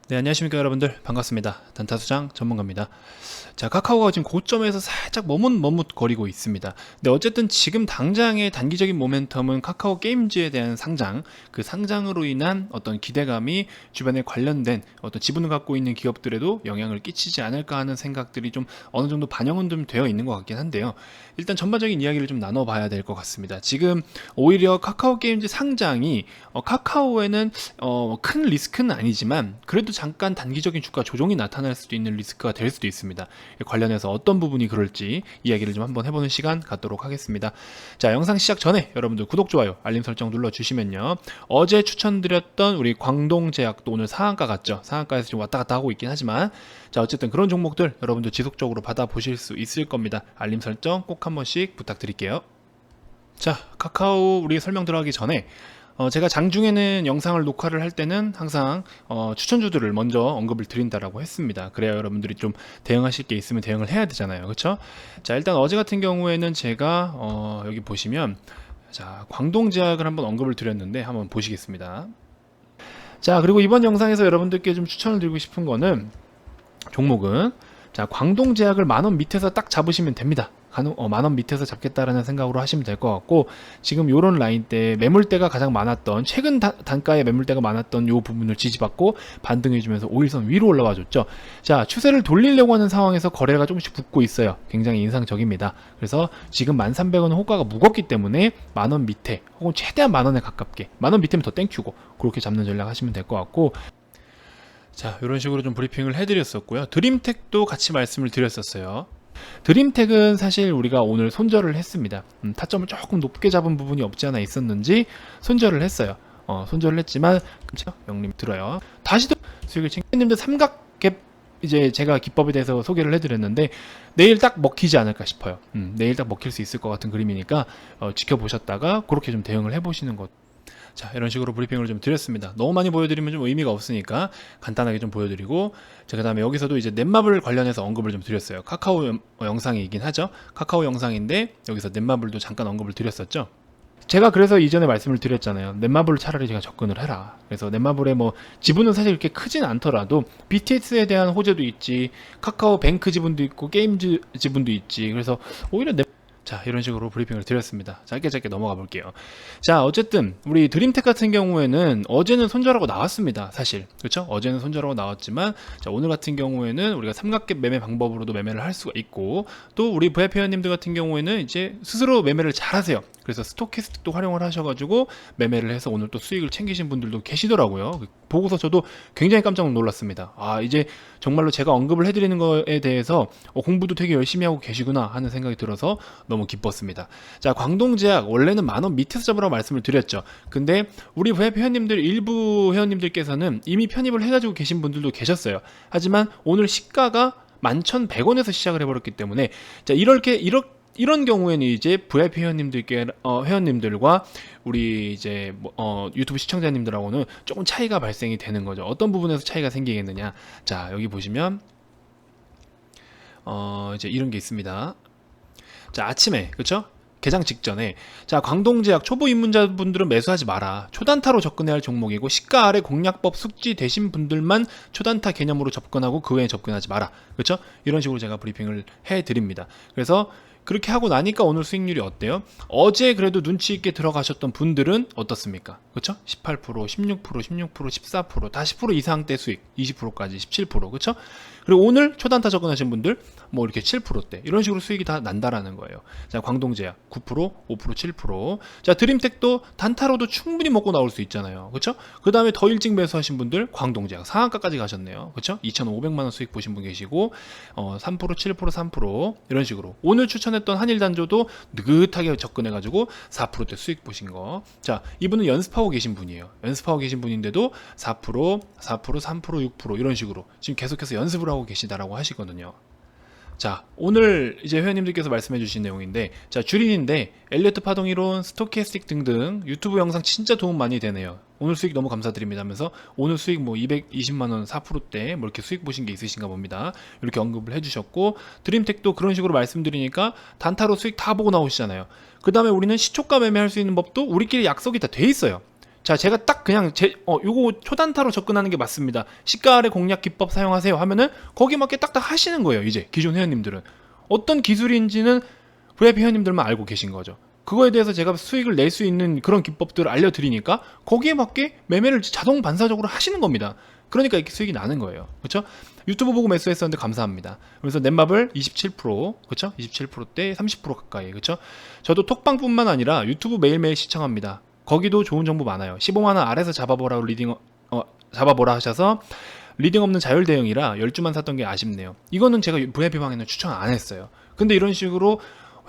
네, 안녕하십니까 여러분들, 반갑습니다. 단타수장 전문가입니다. 자, 카카오가 지금 고점에서 살짝 머뭇거리고 있습니다. 근데 어쨌든 지금 당장의 단기적인 모멘텀은 카카오 게임즈에 대한 상장, 그 상장으로 인한 어떤 기대감이 주변에 관련된 어떤 지분을 갖고 있는 기업들에도 영향을 끼치지 않을까 하는 생각들이 좀 어느 정도 반영은 좀 되어 있는 것 같긴 한데요. 일단 전반적인 이야기를 좀 나눠봐야 될 것 같습니다. 지금 오히려 카카오 게임즈 상장이 카카오에는 큰 리스크는 아니지만 그래도 잠깐 단기적인 주가 조정이 나타날 수도 있는 리스크가 될 수도 있습니다. 관련해서 어떤 부분이 그럴지 이야기를 좀 한번 해보는 시간 갖도록 하겠습니다. 자, 영상 시작 전에 여러분들 구독, 좋아요, 알림 설정 눌러주시면요, 어제 추천드렸던 우리 광동제약도 오늘 상한가 갔죠. 상한가에서 좀 왔다 갔다 하고 있긴 하지만, 자, 어쨌든 그런 종목들 여러분들 지속적으로 받아보실 수 있을 겁니다. 알림 설정 꼭 한 번씩 부탁드릴게요. 자, 카카오 우리 설명 들어가기 전에 제가 장중에는 영상을 녹화를 할 때는 항상 추천주들을 먼저 언급을 드린다라고 했습니다. 그래야 여러분들이 좀 대응하실 게 있으면 대응을 해야 되잖아요. 그렇죠? 자, 일단 어제 같은 경우에는 제가 여기 보시면, 자, 광동제약을 한번 언급을 드렸는데 한번 보시겠습니다. 자, 그리고 이번 영상에서 여러분들께 좀 추천을 드리고 싶은 거는, 종목은, 자, 광동제약을 10,000원 밑에서 딱 잡으시면 됩니다. 10,000원 밑에서 잡겠다라는 생각으로 하시면 될 것 같고, 지금 요런 라인 때 매물대가 가장 많았던, 최근 단가의 매물대가 많았던 요 부분을 지지받고 반등해주면서 5일선 위로 올라와 줬죠. 자, 추세를 돌리려고 하는 상황에서 거래가 조금씩 붙고 있어요. 굉장히 인상적입니다. 그래서 지금 1,300원은 호가가 무겁기 때문에 10,000원 밑에 혹은 최대한 10,000원에 가깝게, 10,000원 밑에면 더 땡큐고 그렇게 잡는 전략 하시면 될 것 같고, 자, 이런 식으로 좀 브리핑을 해드렸었고요. 드림텍도 같이 말씀을 드렸었어요. 드림텍은 사실 우리가 오늘 손절을 했습니다. 타점을 조금 높게 잡은 부분이 없지 않아 있었는지 손절을 했어요. 손절을 했지만 영림 들어요. 다시 또 수익을 챙기님들 삼각갭, 이제 제가 기법에 대해서 소개를 해드렸는데 내일 딱 먹히지 않을까 싶어요. 내일 딱 먹힐 수 있을 것 같은 그림이니까 지켜보셨다가 그렇게 좀 대응을 해보시는 것. 자, 이런 식으로 브리핑을 좀 드렸습니다. 너무 많이 보여드리면 좀 의미가 없으니까 간단하게 좀 보여드리고, 자, 그 다음에 여기서도 이제 넷마블 관련해서 언급을 좀 드렸어요. 카카오 영상이긴 하죠. 카카오 영상인데 여기서 넷마블도 잠깐 언급을 드렸었죠. 제가 그래서 이전에 말씀을 드렸잖아요. 넷마블 차라리 제가 접근을 해라. 그래서 넷마블의 뭐 지분은 사실 그렇게 크진 않더라도 BTS에 대한 호재도 있지, 카카오 뱅크 지분도 있고 게임즈 지분도 있지. 그래서 오히려 자, 이런 식으로 브리핑을 드렸습니다. 짧게 넘어가 볼게요. 자, 어쨌든 우리 드림텍 같은 경우에는 어제는 손절하고 나왔습니다. 사실, 그렇죠? 어제는 손절하고 나왔지만, 자, 오늘 같은 경우에는 우리가 삼각갭 매매 방법으로도 매매를 할 수가 있고, 또 우리 VIP 회원님들 같은 경우에는 이제 스스로 매매를 잘 하세요. 그래서 스토캐스틱도 활용을 하셔가지고 매매를 해서 오늘 또 수익을 챙기신 분들도 계시더라고요. 보고서 저도 굉장히 깜짝 놀랐습니다. 아, 이제 정말로 제가 언급을 해드리는 거에 대해서 공부도 되게 열심히 하고 계시구나 하는 생각이 들어서 너무 기뻤습니다. 자, 광동제약 원래는 10,000원 밑에서 잡으라고 말씀을 드렸죠. 근데 우리 회원님들, 일부 회원님들께서는 이미 편입을 해가지고 계신 분들도 계셨어요. 하지만 오늘 시가가 11,100원에서 시작을 해버렸기 때문에, 자, 이런 경우에는 이제 VIP 회원님들과 우리 이제 유튜브 시청자님들하고는 조금 차이가 발생이 되는 거죠. 어떤 부분에서 차이가 생기겠느냐? 자, 여기 보시면 이제 이런 게 있습니다. 자, 아침에, 그쵸? 개장 직전에, 자, 광동제약 초보 입문자분들은 매수하지 마라. 초단타로 접근해야 할 종목이고, 시가 아래 공략법 숙지 되신 분들만 초단타 개념으로 접근하고 그 외에 접근하지 마라. 그쵸? 이런 식으로 제가 브리핑을 해드립니다. 그래서 그렇게 하고 나니까 오늘 수익률이 어때요? 어제 그래도 눈치 있게 들어가셨던 분들은 어떻습니까? 그쵸? 18%, 16%, 16%, 14%, 다 10% 이상대 수익, 20%까지 17%, 그쵸? 그리고 오늘 초단타 접근하신 분들 뭐 이렇게 7%대 이런 식으로 수익이 다 난다라는 거예요. 자, 광동제약 9%, 5%, 7%. 자, 드림텍도 단타로도 충분히 먹고 나올 수 있잖아요. 그쵸? 그 다음에 더 일찍 매수하신 분들 광동제약 상한가까지 가셨네요. 그쵸? 2,500만원 수익 보신 분 계시고 3%, 7%, 3% 이런 식으로. 오늘 추천했던 한일단조도 느긋하게 접근해가지고 4%대 수익 보신 거. 자, 이분은 연습하고 계신 분이에요. 연습하고 계신 분인데도 4%, 4%, 3%, 6% 이런 식으로 지금 계속해서 연습을 하고 계시다라고 하시거든요. 자, 오늘 이제 회원님들께서 말씀해 주신 내용인데, 자, 줄인인데 엘리어트 파동 이론, 스토캐스틱 등등 유튜브 영상 진짜 도움 많이 되네요. 오늘 수익 너무 감사드립니다 하면서 오늘 수익 뭐 220만원 4%대 뭐 이렇게 수익 보신 게 있으신가 봅니다. 이렇게 언급을 해주셨고, 드림텍도 그런 식으로 말씀드리니까 단타로 수익 다 보고 나오시잖아요. 그 다음에 우리는 시초가 매매할 수 있는 법도 우리끼리 약속이 다 돼 있어요. 자, 제가 딱 그냥 요거 초단타로 접근하는 게 맞습니다. 시가 아래 공략 기법 사용하세요 하면은 거기에 맞게 딱딱 하시는 거예요. 이제 기존 회원님들은 어떤 기술인지는 VIP 회원님들만 알고 계신 거죠. 그거에 대해서 제가 수익을 낼 수 있는 그런 기법들을 알려드리니까 거기에 맞게 매매를 자동 반사적으로 하시는 겁니다. 그러니까 이렇게 수익이 나는 거예요. 그렇죠? 유튜브 보고 매수했었는데 감사합니다. 그래서 넷마블 27%, 그렇죠? 27%대 30% 가까이, 그렇죠? 저도 톡방뿐만 아니라 유튜브 매일매일 시청합니다. 거기도 좋은 정보 많아요. 15만원 아래서 잡아보라고 잡아보라 하셔서 리딩 없는 자율 대응이라 10주만 샀던 게 아쉽네요. 이거는 제가 VIP 방에는 추천 안 했어요. 근데 이런 식으로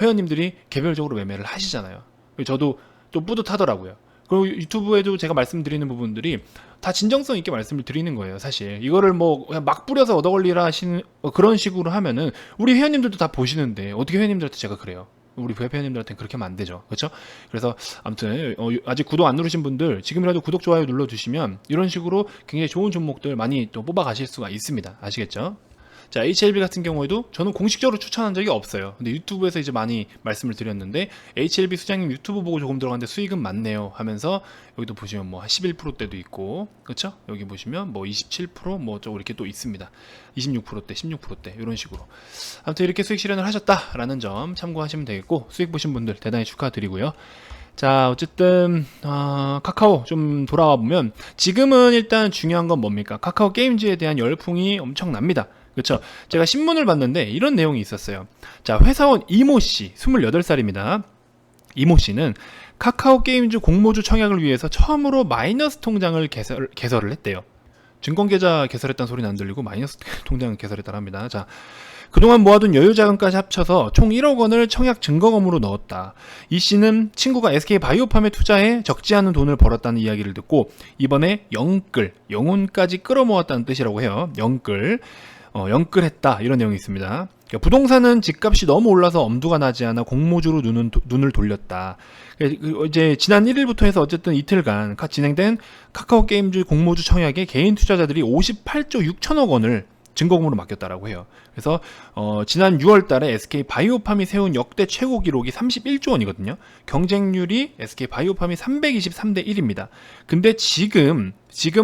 회원님들이 개별적으로 매매를 하시잖아요. 저도 좀 뿌듯하더라고요. 그리고 유튜브에도 제가 말씀드리는 부분들이 다 진정성 있게 말씀을 드리는 거예요. 사실 이거를 뭐 그냥 막 뿌려서 얻어걸리라 하시는 그런 식으로 하면은 우리 회원님들도 다 보시는데 어떻게 회원님들한테 제가 그래요? 우리 VIP 회원님들한테는 그렇게 하면 안 되죠. 그렇죠? 그래서 아무튼 아직 구독 안 누르신 분들 지금이라도 구독, 좋아요 눌러주시면 이런 식으로 굉장히 좋은 종목들 많이 또 뽑아가실 수가 있습니다. 아시겠죠? 자, HLB 같은 경우에도 저는 공식적으로 추천한 적이 없어요. 근데 유튜브에서 이제 많이 말씀을 드렸는데 HLB 수장님 유튜브 보고 조금 들어갔는데 수익은 많네요 하면서 여기도 보시면 뭐 11%대도 있고, 그렇죠? 여기 보시면 뭐 27%뭐 좀 이렇게 또 있습니다. 26%대, 16%대 이런 식으로. 아무튼 이렇게 수익 실현을 하셨다라는 점 참고하시면 되겠고, 수익 보신 분들 대단히 축하드리고요. 자, 어쨌든 카카오 좀 돌아와 보면 지금은 일단 중요한 건 뭡니까? 카카오 게임즈에 대한 열풍이 엄청납니다. 그렇죠? 제가 신문을 봤는데 이런 내용이 있었어요. 자, 회사원 이모 씨, 28살입니다. 이모 씨는 카카오 게임즈 공모주 청약을 위해서 처음으로 마이너스 통장을 개설을 했대요. 증권계좌 개설했다는 소리는 안 들리고 마이너스 통장을 개설했다고 합니다. 자, 그동안 모아둔 여유자금까지 합쳐서 총 1억 원을 청약 증거금으로 넣었다. 이 씨는 친구가 SK바이오팜에 투자해 적지 않은 돈을 벌었다는 이야기를 듣고 이번에 영혼까지 끌어모았다는 뜻이라고 해요. 영끌했다 이런 내용이 있습니다. 그러니까 부동산은 집값이 너무 올라서 엄두가 나지 않아 공모주로 눈을 돌렸다. 이제 지난 1일부터 해서 어쨌든 이틀간 진행된 카카오 게임즈 공모주 청약에 개인 투자자들이 58조 6천억 원을 증거금으로 맡겼다라고 해요. 그래서 지난 6월달에 SK바이오팜이 세운 역대 최고 기록이 31조 원이거든요. 경쟁률이 SK바이오팜이 323대 1입니다. 근데 지금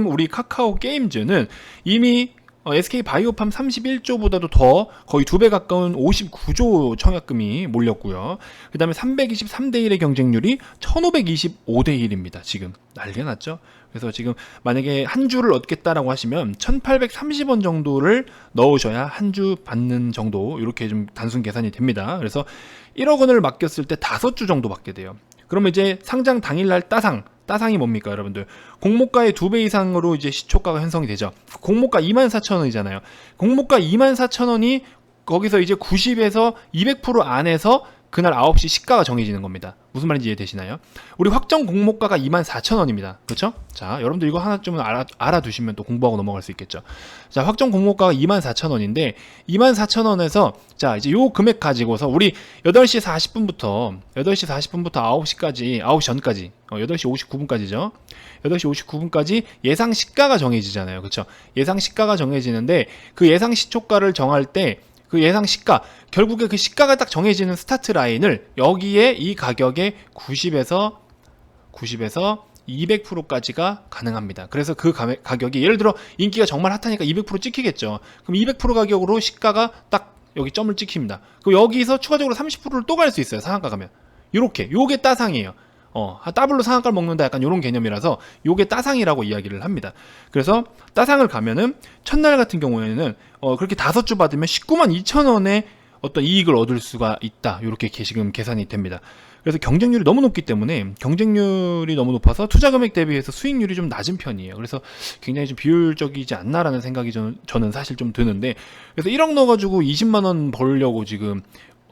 우리 카카오 게임즈는 이미 SK바이오팜 31조보다도 더 거의 2배 가까운 59조 청약금이 몰렸고요. 그 다음에 323대 1의 경쟁률이 1525대 1입니다. 지금 난리가 났죠. 그래서 지금 만약에 한 주를 얻겠다라고 하시면 1830원 정도를 넣으셔야 한 주 받는 정도, 이렇게 좀 단순 계산이 됩니다. 그래서 1억 원을 맡겼을 때 5주 정도 받게 돼요. 그러면 이제 상장 당일날 따상이 뭡니까, 여러분들? 공모가의 2배 이상으로 이제 시초가가 형성이 되죠. 공모가 24,000원이잖아요. 공모가 24,000원이 거기서 이제 90에서 200% 안에서 그날 9시 시가가 정해지는 겁니다. 무슨 말인지 이해되시나요? 우리 확정 공모가가 24,000원입니다. 그렇죠? 자, 여러분들 이거 하나 좀 알아두시면 또 공부하고 넘어갈 수 있겠죠. 자, 확정 공모가가 24,000원인데 24,000원에서 자, 이제 요 금액 가지고서 우리 8시 40분부터 9시 전까지 8시 59분까지죠. 8시 59분까지 예상 시가가 정해지잖아요. 그렇죠? 예상 시가가 정해지는데 그 예상 시초가를 정할 때 그 예상 시가, 결국에 그 시가가 딱 정해지는 스타트 라인을 여기에 이 가격에 90에서 200%까지가 가능합니다. 그래서 그 가격이 예를 들어 인기가 정말 핫하니까 200% 찍히겠죠. 그럼 200% 가격으로 시가가 딱 여기 점을 찍힙니다. 그럼 여기서 추가적으로 30%를 또 갈 수 있어요. 상한가 가면. 요게 따상이에요. 더블로 상한가를 먹는다, 약간 이런 개념이라서 요게 따상이라고 이야기를 합니다. 그래서 따상을 가면은 첫날 같은 경우에는 그렇게 5주 받으면 19만 2천 원의 어떤 이익을 얻을 수가 있다. 이렇게 지금 계산이 됩니다. 그래서 경쟁률이 너무 높기 때문에, 경쟁률이 너무 높아서 투자 금액 대비해서 수익률이 좀 낮은 편이에요. 그래서 굉장히 좀 비효율적이지 않나라는 생각이 저는 사실 좀 드는데, 그래서 1억 넣어가지고 20만 원 벌려고 지금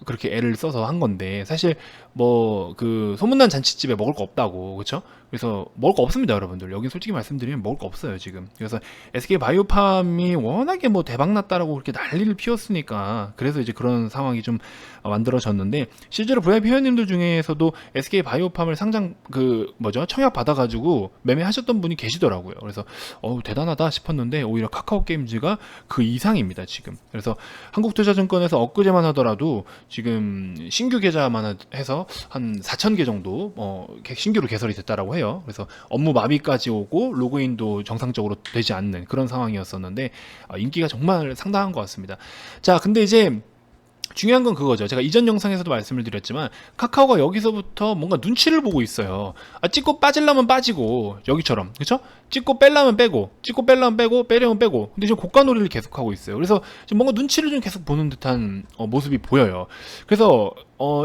그렇게 애를 써서 한 건데, 사실 뭐 그 소문난 잔치집에 먹을 거 없다고, 그렇죠? 그래서 먹을 거 없습니다, 여러분들. 여기 솔직히 말씀드리면 먹을 거 없어요 지금. 그래서 SK바이오팜이 워낙에 뭐 대박났다라고 그렇게 난리를 피웠으니까, 그래서 이제 그런 상황이 좀 만들어졌는데, 실제로 VIP 회원님들 중에서도 SK바이오팜을 상장 청약 받아가지고 매매하셨던 분이 계시더라고요. 그래서 대단하다 싶었는데 오히려 카카오 게임즈가 그 이상입니다 지금. 그래서 한국투자증권에서 엊그제만 하더라도 지금 신규 계좌만 해서 해서 한 4,000개 정도 신규로 개설이 됐다라고 해요. 그래서 업무 마비까지 오고 로그인도 정상적으로 되지 않는 그런 상황이었었는데 인기가 정말 상당한 것 같습니다. 자, 근데 이제 중요한 건 그거죠. 제가 이전 영상에서도 말씀을 드렸지만 카카오가 여기서부터 뭔가 눈치를 보고 있어요. 찍고 빠지려면 빠지고 여기처럼, 그렇죠? 찍고 뺄라면 빼고, 찍고 뺄라면 빼고, 빼려면 빼고. 근데 지금 고가놀이를 계속하고 있어요. 그래서 지금 뭔가 눈치를 좀 계속 보는 듯한 모습이 보여요. 그래서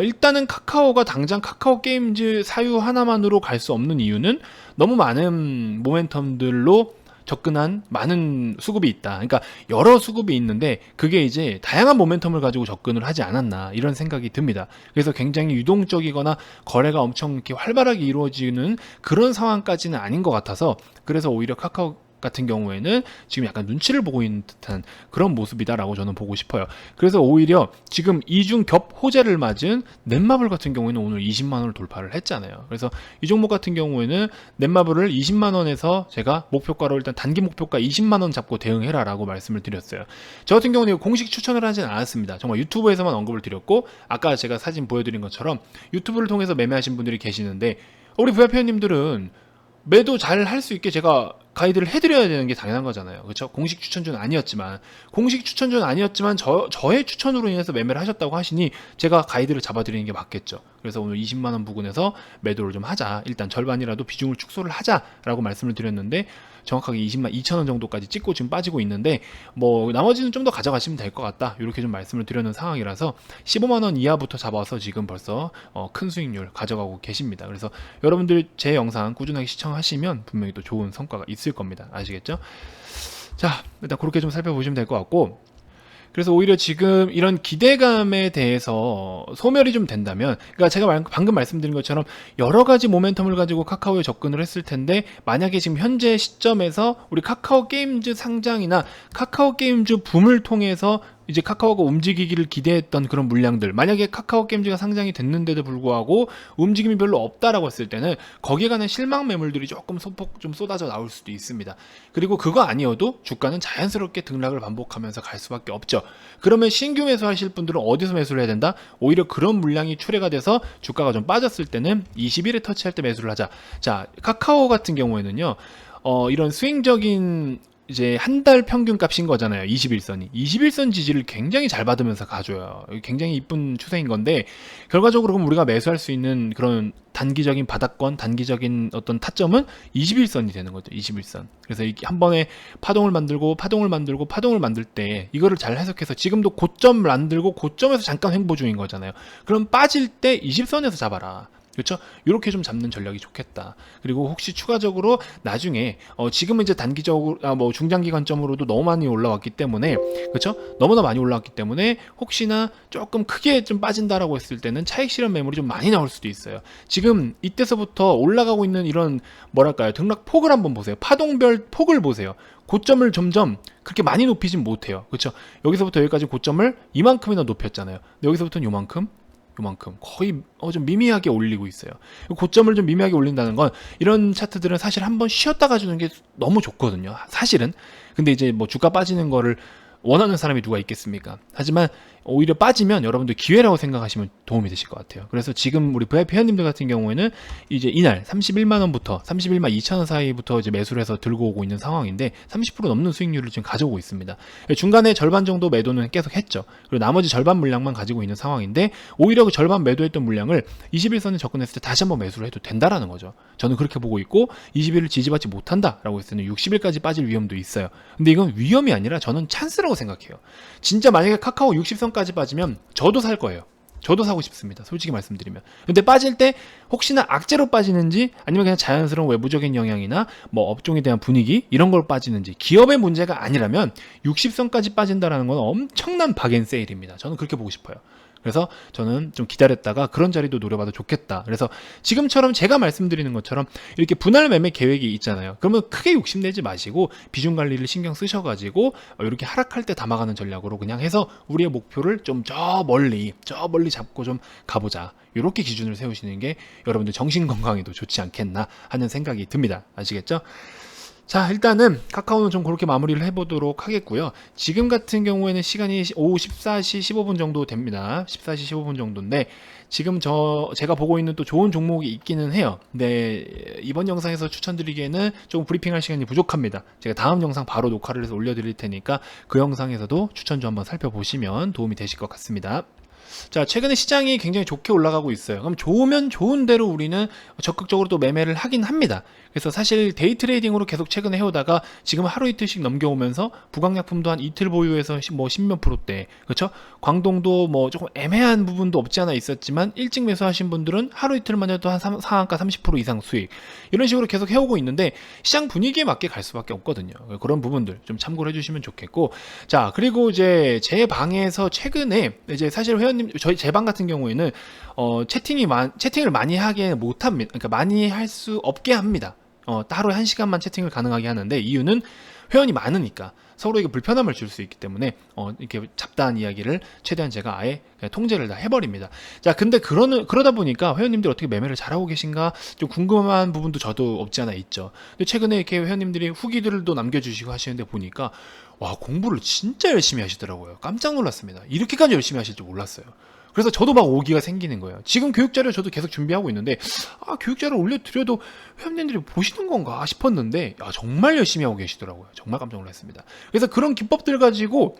일단은 카카오가 당장 카카오 게임즈 사유 하나만으로 갈 수 없는 이유는 너무 많은 모멘텀들로 접근한 많은 수급이 있다. 그러니까 여러 수급이 있는데 그게 이제 다양한 모멘텀을 가지고 접근을 하지 않았나 이런 생각이 듭니다. 그래서 굉장히 유동적이거나 거래가 엄청 이렇게 활발하게 이루어지는 그런 상황까지는 아닌 것 같아서 그래서 오히려 카카오 같은 경우에는 지금 약간 눈치를 보고 있는 듯한 그런 모습이다라고 저는 보고 싶어요. 그래서 오히려 지금 이중 겹 호재를 맞은 넷마블 같은 경우에는 오늘 20만 원을 돌파를 했잖아요. 그래서 이 종목 같은 경우에는 넷마블을 20만 원에서 제가 목표가로 일단 단기 목표가 20만 원 잡고 대응해라라고 말씀을 드렸어요. 저 같은 경우는 공식 추천을 하지는 않았습니다. 정말 유튜브에서만 언급을 드렸고 아까 제가 사진 보여드린 것처럼 유튜브를 통해서 매매하신 분들이 계시는데 우리 VIP님들은 매도 잘 할 수 있게 제가 가이드를 해드려야 되는 게 당연한 거잖아요. 그렇죠? 공식 추천주는 아니었지만 저의 추천으로 인해서 매매를 하셨다고 하시니 제가 가이드를 잡아드리는 게 맞겠죠. 그래서 오늘 20만 원 부근에서 매도를 좀 하자. 일단 절반이라도 비중을 축소를 하자라고 말씀을 드렸는데 정확하게 20만 2천 원 정도까지 찍고 지금 빠지고 있는데 뭐 나머지는 좀 더 가져가시면 될 것 같다. 이렇게 좀 말씀을 드렸는 상황이라서 15만 원 이하부터 잡아서 지금 벌써 큰 수익률 가져가고 계십니다. 그래서 여러분들 제 영상 꾸준하게 시청하시면 분명히 또 좋은 성과가 있을 겁니다. 아시겠죠? 자, 일단 그렇게 좀 살펴보시면 될 것 같고 그래서 오히려 지금 이런 기대감에 대해서 소멸이 좀 된다면 그러니까 제가 방금 말씀드린 것처럼 여러 가지 모멘텀을 가지고 카카오에 접근을 했을 텐데 만약에 지금 현재 시점에서 우리 카카오 게임즈 상장이나 카카오 게임즈 붐을 통해서 이제 카카오가 움직이기를 기대했던 그런 물량들 만약에 카카오 게임즈가 상장이 됐는데도 불구하고 움직임이 별로 없다라고 했을 때는 거기에 관한 실망 매물들이 조금 소폭 좀 쏟아져 나올 수도 있습니다. 그리고 그거 아니어도 주가는 자연스럽게 등락을 반복하면서 갈 수밖에 없죠. 그러면 신규 매수하실 분들은 어디서 매수를 해야 된다? 오히려 그런 물량이 출회가 돼서 주가가 좀 빠졌을 때는 20일에 터치할 때 매수를 하자. 자, 카카오 같은 경우에는요. 이런 스윙적인 이제 한 달 평균 값인 거잖아요. 21선이. 21선 지지를 굉장히 잘 받으면서 가줘요. 굉장히 이쁜 추세인 건데 결과적으로 그럼 우리가 매수할 수 있는 그런 단기적인 바닥권, 단기적인 어떤 타점은 21선이 되는 거죠. 21선. 그래서 한 번에 파동을 만들 때 이거를 잘 해석해서 지금도 고점 만들고 고점에서 잠깐 횡보 중인 거잖아요. 그럼 빠질 때 20선에서 잡아라. 그렇죠? 이렇게 좀 잡는 전략이 좋겠다. 그리고 혹시 추가적으로 나중에 지금은 이제 단기적으로 뭐 중장기 관점으로도 너무 많이 올라왔기 때문에 그렇죠? 너무나 많이 올라왔기 때문에 혹시나 조금 크게 좀 빠진다라고 했을 때는 차익 실현 매물이 좀 많이 나올 수도 있어요. 지금 이때서부터 올라가고 있는 이런 뭐랄까요? 등락 폭을 한번 보세요. 파동별 폭을 보세요. 고점을 점점 그렇게 많이 높이진 못해요. 그렇죠? 여기서부터 여기까지 고점을 이만큼이나 높였잖아요. 근데 여기서부터는 요만큼 거의 좀 미미하게 올리고 있어요. 고점을 좀 미미하게 올린다는 건 이런 차트들은 사실 한번 쉬었다 가주는 게 너무 좋거든요. 사실은. 근데 이제 뭐 주가 빠지는 거를 원하는 사람이 누가 있겠습니까? 하지만 오히려 빠지면 여러분들 기회라고 생각하시면 도움이 되실 것 같아요. 그래서 지금 우리 VIP 회원님들 같은 경우에는 이제 이날 31만 원부터 31만 2천 원 사이부터 이제 매수를 해서 들고 오고 있는 상황인데 30% 넘는 수익률을 지금 가져오고 있습니다. 중간에 절반 정도 매도는 계속 했죠. 그리고 나머지 절반 물량만 가지고 있는 상황인데 오히려 그 절반 매도했던 물량을 21선에 접근했을 때 다시 한번 매수를 해도 된다라는 거죠. 저는 그렇게 보고 있고 20일을 지지받지 못한다라고 했을 때는 60일까지 빠질 위험도 있어요. 근데 이건 위험이 아니라 저는 찬스라고 생각해요. 진짜 만약에 카카오 60선까지 빠지면 저도 살 거예요. 저도 사고 싶습니다. 솔직히 말씀드리면. 근데 빠질 때 혹시나 악재로 빠지는지 아니면 그냥 자연스러운 외부적인 영향이나 뭐 업종에 대한 분위기 이런 걸 빠지는지 기업의 문제가 아니라면 60선까지 빠진다라는 건 엄청난 박앤세일입니다. 저는 그렇게 보고 싶어요. 그래서 저는 좀 기다렸다가 그런 자리도 노려봐도 좋겠다. 그래서 지금처럼 제가 말씀드리는 것처럼 이렇게 분할 매매 계획이 있잖아요. 그러면 크게 욕심내지 마시고 비중 관리를 신경 쓰셔가지고 이렇게 하락할 때 담아가는 전략으로 그냥 해서 우리의 목표를 좀 저 멀리 잡고 좀 가보자. 이렇게 기준을 세우시는 게 여러분들 정신 건강에도 좋지 않겠나 하는 생각이 듭니다. 아시겠죠? 자, 일단은 카카오는 좀 그렇게 마무리를 해보도록 하겠고요. 지금 같은 경우에는 시간이 오후 14시 15분 정도 됩니다. 14시 15분 정도인데 지금 제가 보고 있는 또 좋은 종목이 있기는 해요. 근데 이번 영상에서 추천드리기에는 조금 브리핑할 시간이 부족합니다. 제가 다음 영상 바로 녹화를 해서 올려드릴 테니까 그 영상에서도 추천 좀 한번 살펴보시면 도움이 되실 것 같습니다. 자, 최근에 시장이 굉장히 좋게 올라가고 있어요. 그럼 좋으면 좋은 대로 우리는 적극적으로 또 매매를 하긴 합니다. 그래서 사실 데이 트레이딩으로 계속 최근에 해오다가 지금 하루 이틀씩 넘겨오면서 부강약품도 한 이틀 보유해서 뭐 10몇 프로대, 그렇죠? 광동도 뭐 조금 애매한 부분도 없지 않아 있었지만 일찍 매수하신 분들은 하루 이틀만 해도 한 상한가 30% 이상 수익, 이런 식으로 계속 해오고 있는데 시장 분위기에 맞게 갈 수밖에 없거든요. 그런 부분들 좀 참고를 해주시면 좋겠고, 자, 그리고 이제 제 방에서 최근에 이제 사실 회원님, 제 방 같은 경우에는 채팅을 많이 하게 못합니다. 그러니까 많이 할 수 없게 합니다. 하루에 1시간만 채팅을 가능하게 하는데, 이유는 회원이 많으니까 서로에게 불편함을 줄 수 있기 때문에 이렇게 잡다한 이야기를 최대한 제가 아예 그냥 통제를 다 해버립니다. 자, 근데 그러다 보니까 회원님들이 어떻게 매매를 잘하고 계신가 좀 궁금한 부분도 저도 없지 않아 있죠. 근데 최근에 이렇게 회원님들이 후기들도 남겨주시고 하시는데 보니까 와, 공부를 진짜 열심히 하시더라고요. 깜짝 놀랐습니다. 이렇게까지 열심히 하실 줄 몰랐어요. 그래서 저도 막 오기가 생기는 거예요. 지금 교육자료 저도 계속 준비하고 있는데, 교육자료 올려드려도 회원님들이 보시는 건가 싶었는데, 정말 열심히 하고 계시더라고요. 정말 깜짝 놀랐습니다. 그래서 그런 기법들 가지고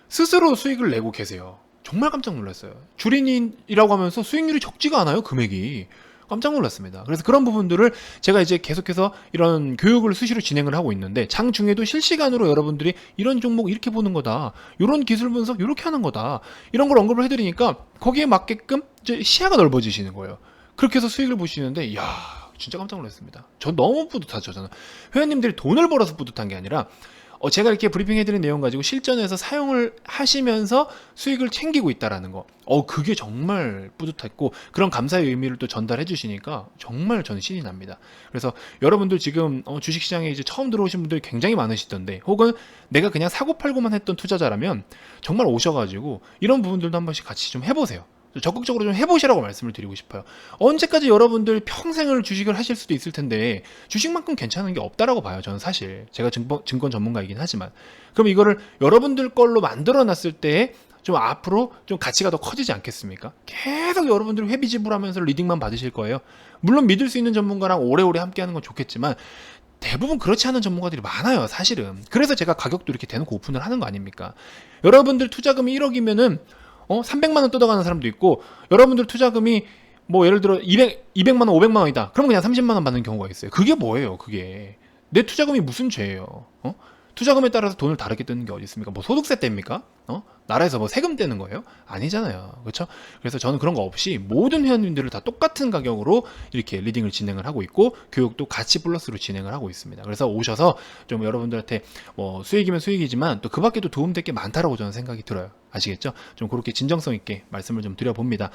스스로 수익을 내고 계세요. 정말 깜짝 놀랐어요. 주린이라고 하면서 수익률이 적지가 않아요, 금액이. 깜짝 놀랐습니다. 그래서 그런 부분들을 제가 이제 계속해서 이런 교육을 수시로 진행을 하고 있는데, 장중에도 실시간으로 여러분들이 이런 종목 이렇게 보는 거다, 이런 기술 분석 이렇게 하는 거다, 이런 걸 언급을 해드리니까 거기에 맞게끔 이제 시야가 넓어지시는 거예요. 그렇게 해서 수익을 보시는데, 이야, 진짜 깜짝 놀랐습니다. 전 너무 뿌듯하죠. 저는 회원님들이 돈을 벌어서 뿌듯한 게 아니라 제가 이렇게 브리핑해드린 내용 가지고 실전에서 사용을 하시면서 수익을 챙기고 있다라는 거, 그게 정말 뿌듯했고, 그런 감사의 의미를 또 전달해 주시니까 정말 저는 신이 납니다. 그래서 여러분들 지금 주식시장에 이제 처음 들어오신 분들이 굉장히 많으시던데, 혹은 내가 그냥 사고 팔고만 했던 투자자라면 정말 오셔가지고 이런 부분들도 한 번씩 같이 좀 해보세요. 적극적으로 좀 해보시라고 말씀을 드리고 싶어요. 언제까지 여러분들 평생을 주식을 하실 수도 있을 텐데 주식만큼 괜찮은 게 없다라고 봐요. 저는 사실 제가 증권 전문가이긴 하지만, 그럼 이거를 여러분들 걸로 만들어 놨을 때 좀 앞으로 좀 가치가 더 커지지 않겠습니까? 계속 여러분들이 회비 지불하면서 리딩만 받으실 거예요. 물론 믿을 수 있는 전문가랑 오래오래 함께하는 건 좋겠지만 대부분 그렇지 않은 전문가들이 많아요, 사실은. 그래서 제가 가격도 이렇게 대놓고 오픈을 하는 거 아닙니까? 여러분들 투자금이 1억이면은 300만 원 뜯어가는 사람도 있고, 여러분들 투자금이 뭐 예를 들어 200만 원, 500만 원이다. 그럼 그냥 30만 원 받는 경우가 있어요. 그게 뭐예요, 그게? 내 투자금이 무슨 죄예요? 투자금에 따라서 돈을 다르게 뜯는 게 어디 있습니까? 뭐 소득세 뗍니까? 나라에서 뭐 세금 떼는 거예요? 아니잖아요. 그렇죠? 그래서 저는 그런 거 없이 모든 회원님들을 다 똑같은 가격으로 이렇게 리딩을 진행을 하고 있고, 교육도 같이 플러스로 진행을 하고 있습니다. 그래서 오셔서 좀 여러분들한테 뭐 수익이면 수익이지만 또 그 밖에도 도움될 게 많다라고 저는 생각이 들어요. 아시겠죠? 좀 그렇게 진정성 있게 말씀을 좀 드려봅니다.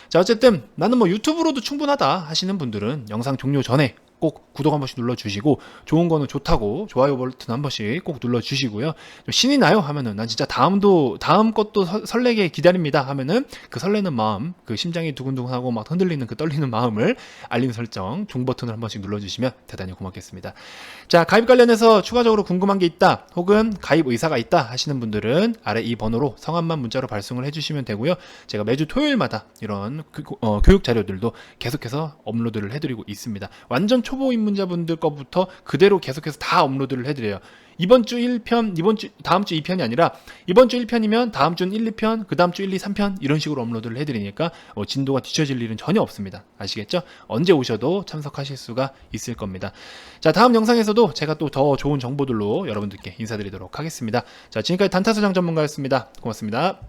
자, 어쨌든 나는 뭐 유튜브로도 충분하다 하시는 분들은 영상 종료 전에 꼭 구독 한 번씩 눌러주시고, 좋은 거는 좋다고 좋아요 버튼 한 번씩 꼭 눌러주시고요. 좀 신이 나요 하면은, 난 진짜 다음 것도 설레게 기다립니다 하면은, 그 설레는 마음, 그 심장이 두근두근하고 막 흔들리는 그 떨리는 마음을 알림 설정 종 버튼을 한 번씩 눌러주시면 대단히 고맙겠습니다. 자, 가입 관련해서 추가적으로 궁금한 게 있다, 혹은 가입 의사가 있다 하시는 분들은 아래 이 번호로 성함만 문자로 발송을 해주시면 되고요. 제가 매주 토요일마다 이런 교육 자료들도 계속해서 업로드를 해드리고 있습니다. 완전 초보 입문자분들 거부터 그대로 계속해서 다 업로드를 해드려요. 이번 주 1편, 다음 주 2편이 아니라, 이번 주 1편이면 다음 주는 1, 2편, 그 다음 주 1, 2, 3편 이런 식으로 업로드를 해드리니까 진도가 뒤처질 일은 전혀 없습니다. 아시겠죠? 언제 오셔도 참석하실 수가 있을 겁니다. 자, 다음 영상에서도 제가 또 더 좋은 정보들로 여러분들께 인사드리도록 하겠습니다. 자, 지금까지 단타소장 전문가였습니다. 고맙습니다.